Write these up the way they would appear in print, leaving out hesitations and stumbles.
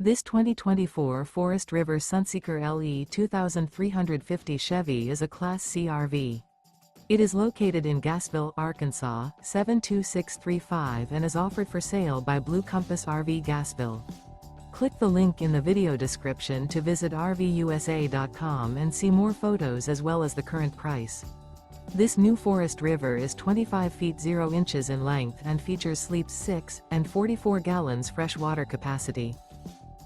This 2024 Forest River Sunseeker LE 2350 Chevy is a Class C RV. It is located in Gassville, Arkansas, 72635 and is offered for sale by Blue Compass RV Gassville. Click the link in the video description to visit RVUSA.com and see more photos as well as the current price. This new Forest River is 25 feet 0 inches in length and features sleeps 6 and 44 gallons fresh water capacity.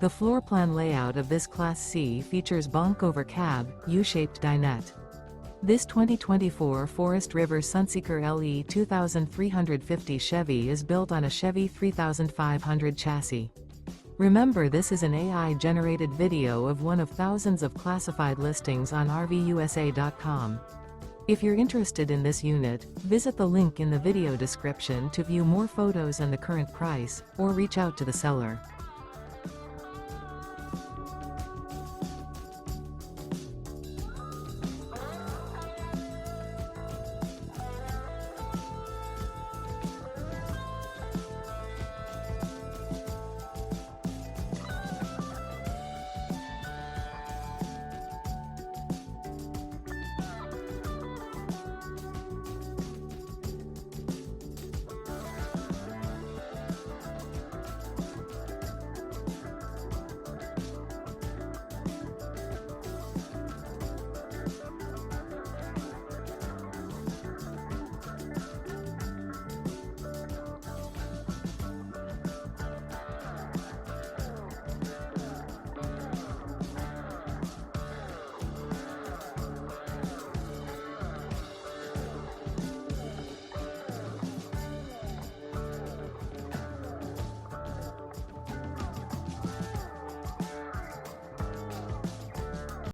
The floor plan layout of this Class C features Bunk Over Cab, U-shaped dinette. This 2024 Forest River Sunseeker LE 2350 Chevy is built on a Chevy 3500 chassis. Remember, this is an AI-generated video of one of thousands of classified listings on RVUSA.com. If you're interested in this unit, visit the link in the video description to view more photos and the current price, or reach out to the seller.